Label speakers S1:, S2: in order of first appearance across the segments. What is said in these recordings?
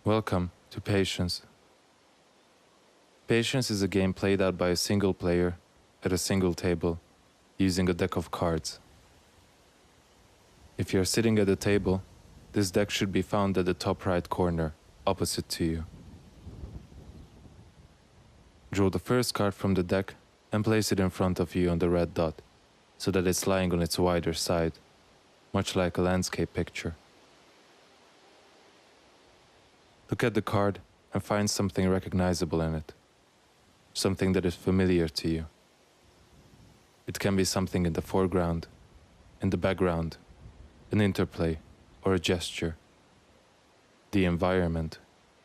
S1: Welcome to Patience. Patience is a game played out by a single player at a single table using a deck of cards. If you are sitting at a table, this deck should be found at the top right corner, opposite to you. Draw the first card from the deck and place it in front of you on the red dot, so that it's lying on its wider side, much like a landscape picture. Look at the card and find something recognizable in it, something that is familiar to you. It can be something in the foreground, in the background, an interplay or a gesture, the environment,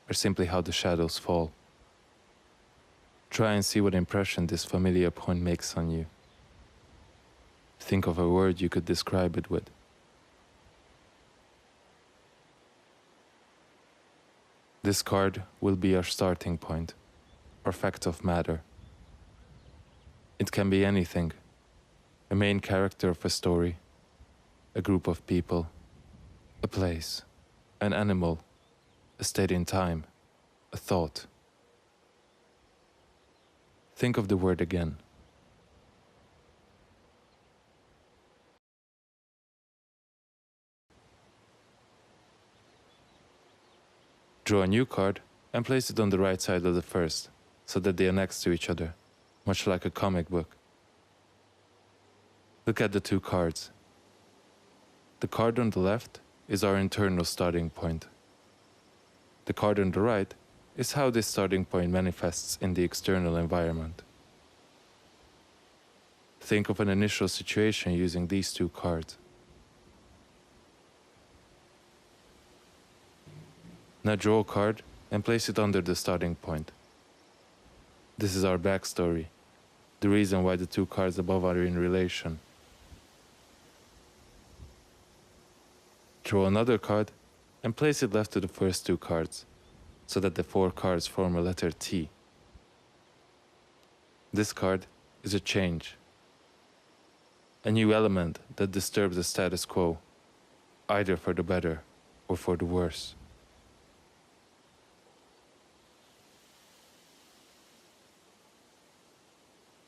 S1: or simply how the shadows fall. Try and see what impression this familiar point makes on you. Think of a word you could describe it with. This card will be our starting point, our fact of matter. It can be anything, a main character of a story, a group of people, a place, an animal, a state in time, a thought. Think of the word again. Draw a new card and place it on the right side of the first, so that they are next to each other, much like a comic book. Look at the two cards. The card on the left is our internal starting point. The card on the right is how this starting point manifests in the external environment. Think of an initial situation using these two cards. Now draw a card and place it under the starting point. This is our backstory, the reason why the two cards above are in relation. Draw another card and place it left to the first two cards, so that the four cards form a letter T. This card is a change, a new element that disturbs the status quo, either for the better or for the worse.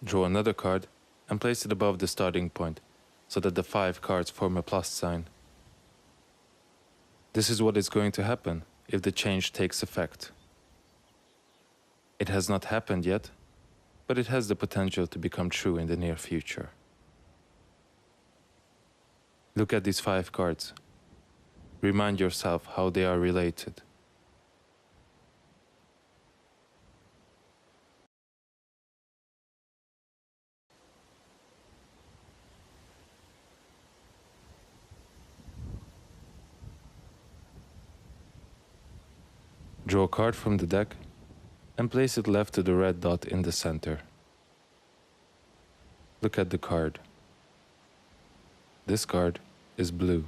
S1: Draw another card and place it above the starting point, so that the 5 cards form a plus sign. This is what is going to happen if the change takes effect. It has not happened yet, but it has the potential to become true in the near future. Look at these 5 cards. Remind yourself how they are related. Draw a card from the deck and place it left to the red dot in the center. Look at the card. This card is blue.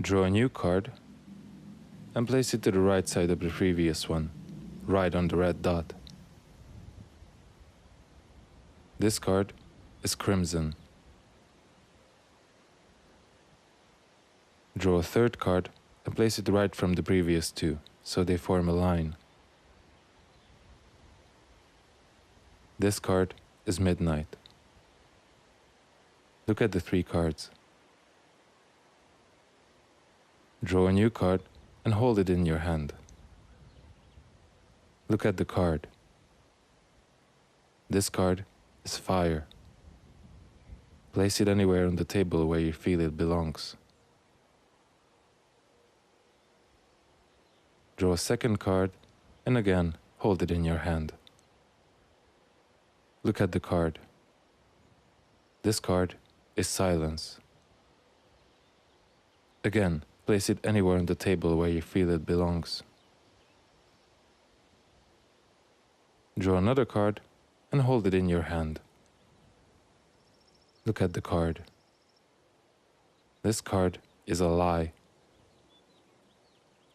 S1: Draw a new card and place it to the right side of the previous one, right on the red dot. This card is crimson. Draw a third card and place it right from the previous two, so they form a line. This card is midnight. Look at the 3 cards. Draw a new card and hold it in your hand. Look at the card. This card is fire. Place it anywhere on the table where you feel it belongs. Draw a second card and again hold it in your hand. Look at the card. This card is silence. Again, place it anywhere on the table where you feel it belongs. Draw another card and hold it in your hand. Look at the card. This card is a lie.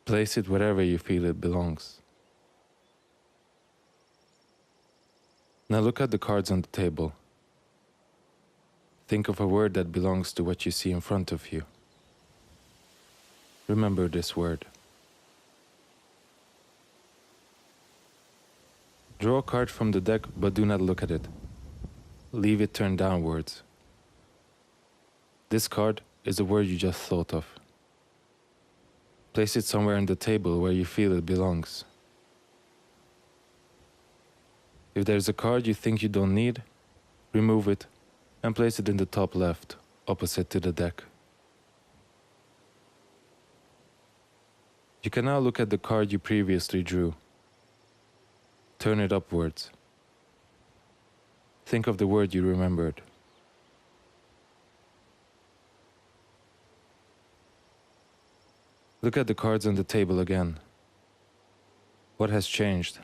S1: Place it wherever you feel it belongs. Now look at the cards on the table. Think of a word that belongs to what you see in front of you. Remember this word. Draw a card from the deck, but do not look at it. Leave it turned downwards. This card is the word you just thought of. Place it somewhere on the table where you feel it belongs. If there's a card you think you don't need, remove it and place it in the top left, opposite to the deck. You can now look at the card you previously drew. Turn it upwards. Think of the word you remembered. Look at the cards on the table again. What has changed?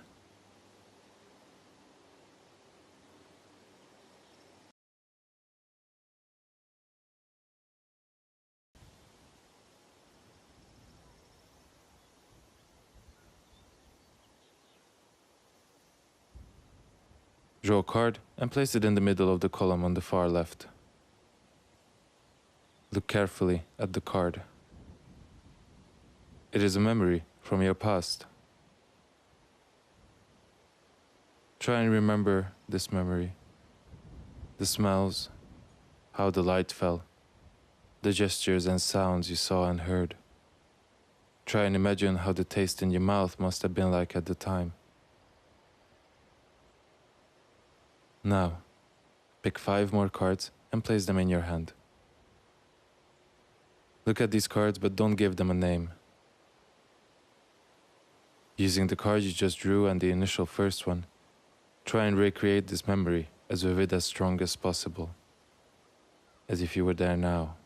S1: Draw a card and place it in the middle of the column on the far left. Look carefully at the card. It is a memory from your past. Try and remember this memory. The smells, how the light fell, the gestures and sounds you saw and heard. Try and imagine how the taste in your mouth must have been like at the time. Now, pick 5 more cards and place them in your hand. Look at these cards, but don't give them a name. Using the card you just drew and the initial first one, try and recreate this memory as vivid as strong as possible, as if you were there now.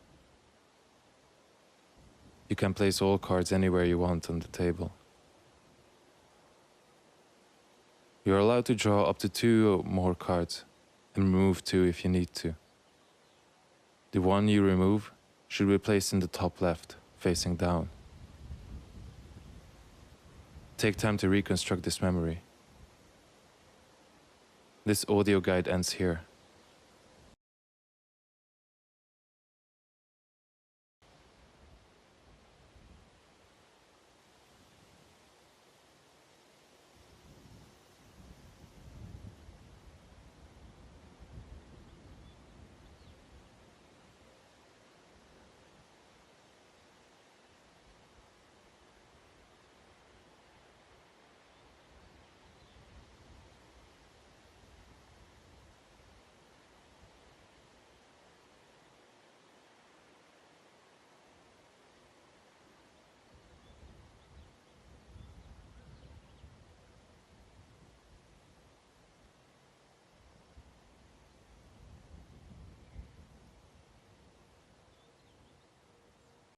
S1: You can place all cards anywhere you want on the table. You're allowed to draw up to 2 more cards and remove 2 if you need to. The one you remove should be placed in the top left, facing down. Take time to reconstruct this memory. This audio guide ends here.